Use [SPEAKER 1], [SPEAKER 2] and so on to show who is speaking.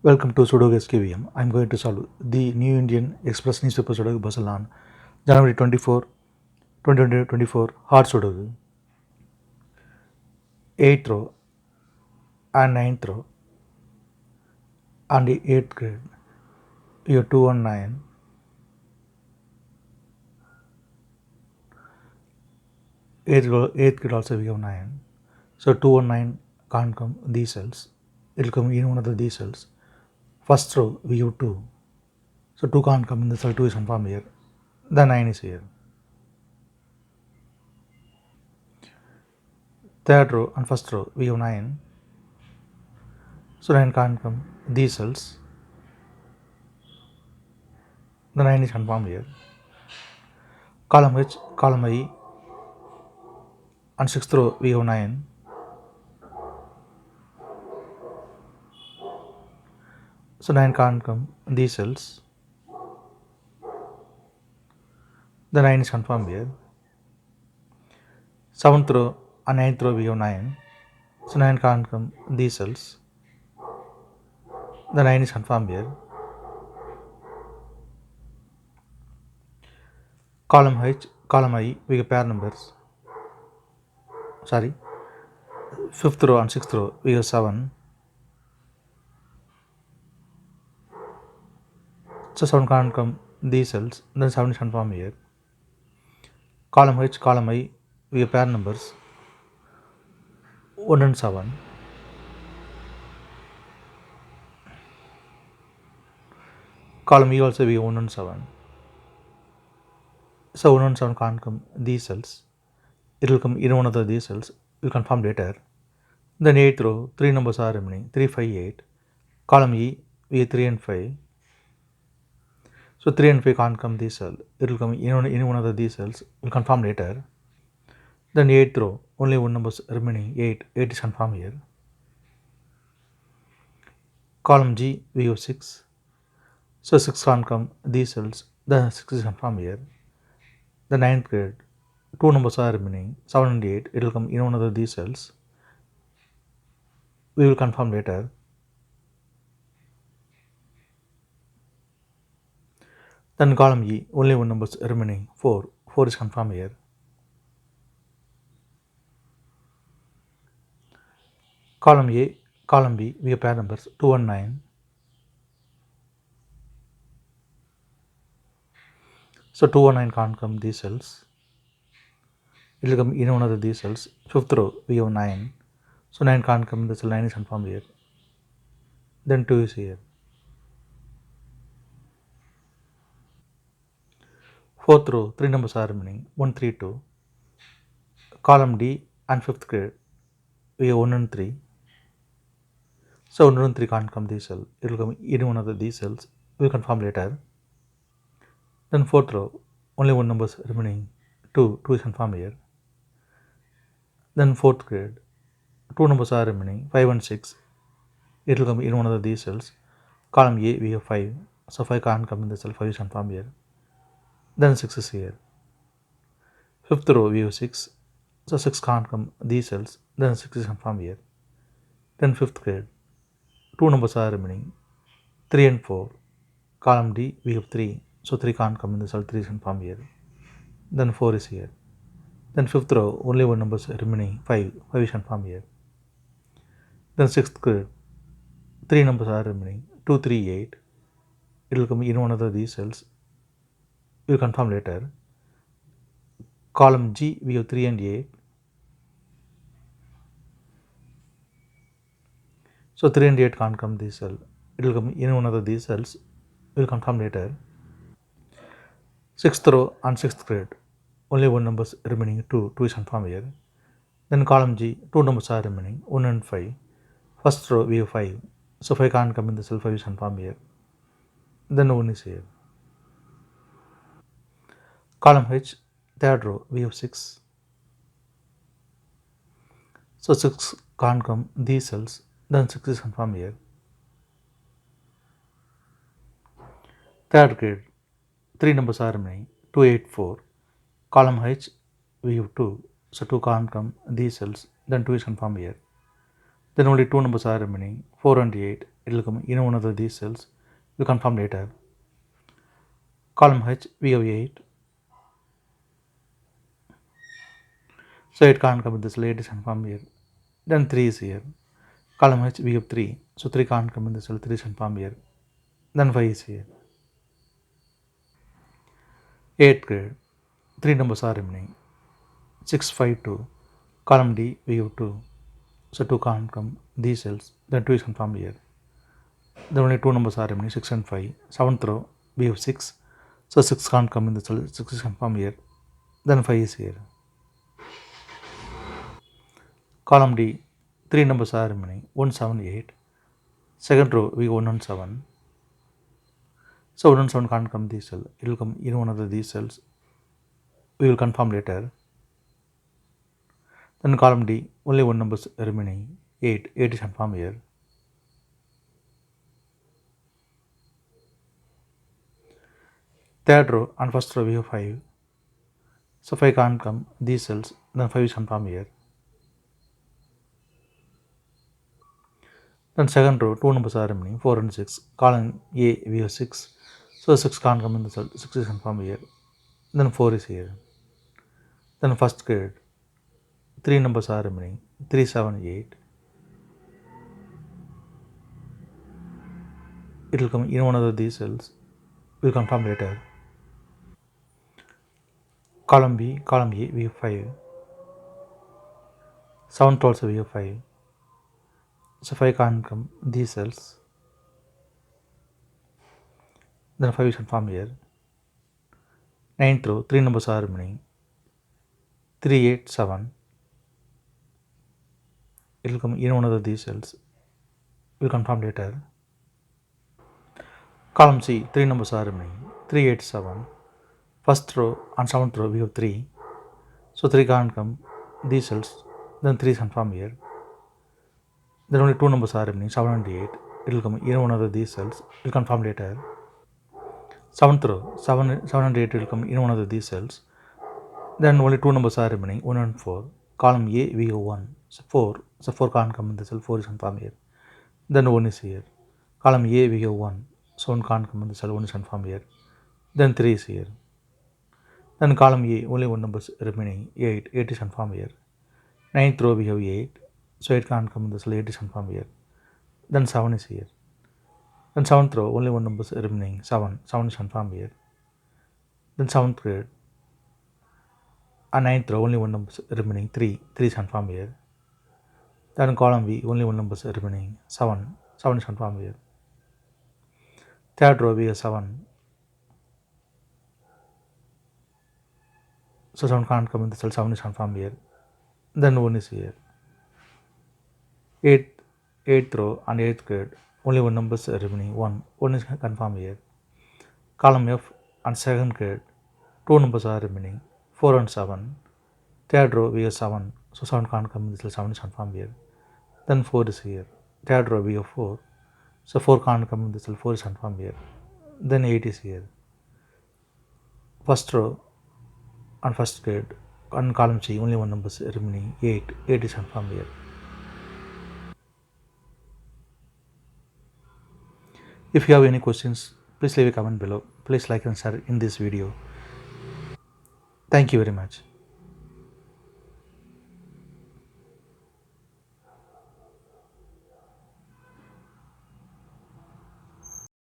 [SPEAKER 1] Welcome to Sudoku SkVm. I'm going to solve the New Indian Express newspaper Sudoku puzzle on January 24, 2024 hard Sudoku. 8th row and 9th row on the 8th grade. You have 219. 8th grade also we have 9. So 219 can't come these cells. It will come in one of these cells. First row we have 2. So 2 can't come in the cell 2 is confirmed here. The 9 is here. Third row and first row we have 9. So 9 can't come these cells. The 9 is confirmed here. Column H, column I, and 6th row we have 9. So 9 can't come these cells. The 9 is confirmed here. 7th row and 9th row we have 9. So 9 can't come these cells. The 9 is confirmed here. Column H, column I, we have pair numbers. 5th row and 6th row we have 7. So 7 can't come these cells. Then 7 is confirmed here. Column H, column I, we have pair numbers 1 and 7. Column E also we have 1 and 7. So 1 and 7 can't come these cells. It will come in one of these cells. We'll confirm later. Then 8th row, 3 numbers are remaining 3, 5, 8. Column E, we have 3 and 5. So 3 and 5 can't come this cell. It will come in one of these cells. We'll confirm later. Then 8th row, only one number remaining 8. 8 is confirmed here. Column G, we have 6. So 6 can't come these cells. Then 6 is confirmed here. The 9th grade, 2 numbers are remaining 7 and 8. It will come in one of these cells. We will confirm later. Then column E, only one number remaining 4. 4 is confirmed here. Column A, column B, we have pair numbers 2 and 9. So 2 and 9 can't come these cells. It will come in one of these cells. 5th row, we have 9. So 9 can't come in the cell. 9 is confirmed here. Then 2 is here. 4th row, 3 numbers are remaining 1, 3, 2. Column D and 5th grade, we have 1 and 3. So 1 and 3 can't come these cells. It will come in one of these cells. We will confirm later. Then 4th row, only one number remaining 2. 2 is confirmed here. Then 4th grade, 2 numbers are remaining 5 and 6. It will come in one of these cells. Column A, we have 5. So 5 can't come in the cell. 5 is confirmed here. Then 6 is here. 5th row, we have 6. So 6 can't come these cells. Then 6 is confirmed here. Then 5th grade, 2 numbers are remaining 3 and 4. Column D, we have 3. So 3 can't come in the cell. 3 is confirmed here. Then 4 is here. Then 5th row, only one number remaining 5. 5 is confirmed here. Then 6th grade, 3 numbers are remaining 2, 3, 8. It will come in one of these cells. We will confirm later. Column G, we have 3 and 8. So 3 and 8 can't come this cell. It will come in one of these cells. We will confirm later. 6th row and 6th grade, only one number remaining 2. 2 is confirmed here. Then column G, 2 numbers are remaining 1 and 5. First row, we have 5. So 5 can't come in the cell. 5 is confirmed here. Then 1 is here. Column H, 3rd row, we have 6. So 6 can't come these cells. Then 6 is confirmed here. 3rd grade, 3 numbers are remaining 2, 8, 4. Column H, we have 2. So 2 can't come these cells. Then 2 is confirmed here. Then only 2 numbers are remaining 4 and 8. it will come in one of these cells. You confirm later. Column H, we have 8. So it can't come in this, it is confirmed here. Then 3 is here. Column H, we have 3. So 3 can't come in this cell, 3 is confirmed here. Then 5 is here. 8th grade. 3 numbers are remaining. 6, 5, 2. Column D, we have 2. So 2 can't come these cells. Then 2 is confirmed here. Then only 2 numbers are remaining, 6 and 5. 7th row, we have 6. So 6 can't come in the cell, 6 is confirmed here. Then 5 is here. Column D, 3 numbers are remaining, 1, 7, 8. Second row, we have 1 and 7. So 1 and 7 can't come these cells. It will come in one of these cells. We will confirm later. Then column D, only 1 numbers remaining, 8. 8 is confirmed here. Third row and first row we have 5. So 5 can't come these cells. Then 5 is confirmed here. Then second row, 2 numbers are remaining, 4 and 6. Column A, we have 6. So 6 can't come in the cell, 6 is confirmed here. Then 4 is here. Then first grade, 3 numbers are remaining, 3, 7, 8. It will come in one of these cells. We will confirm later. Column B, column A, we have 5. 7th also we have 5. So 5 can't come these cells. Then 5 is confirmed here. 9th row, 3 numbers are remaining, 3, 8, 7. It will come in one of these cells. We will confirm later. Column C, 3 numbers are remaining, 3, 8, 7. First row and 7th row we have 3. So 3 can't come these cells. Then 3 is confirmed here. Then only 2 numbers are remaining, 7 and 8. It will come in one of these cells. We will confirm later. 7th row, 7 and 8 will come in one of these cells. Then only 2 numbers are remaining, 1 and 4. Column A, we have 1. So 4. So 4 can't come in the cell, 4 is confirmed here. Then 1 is here. Column A, we have 1. So 1 can't come in the cell, 1 is confirmed here. Then 3 is here. Then column A, only 1 number is remaining, 8. 8 is confirmed here. 9th row, we have 8. So 8 can't come in the cell, 8 is confirmed here. Then 7 is here. Then 7th row, only 1 number is remaining, 7. 7 is confirmed here. Then 7th grade. And 9th row, only 1 number is remaining, 3. 3 is confirmed here. Then column B, only 1 number is remaining, 7. 7 is confirmed here. Third row, we have 7. So 7 can't come in the cell, 7 is confirmed here. Then 1 is here. 8th row and 8th grade, only 1 number is remaining, 1. 1 is confirmed here. Column F and 2nd grade, 2 numbers are remaining, 4 and 7. Third row, we have 7. So 7 can't come in the cell, 7 is confirmed here. Then 4 is here. Third row, we have 4. So 4 can't come in the cell, 4 is confirmed here. Then 8 is here. First row and first grade and column C, only 1 number is remaining, 8. 8 is confirmed here. If you have any questions, please leave a comment below. Please like and share in this video. Thank you very much.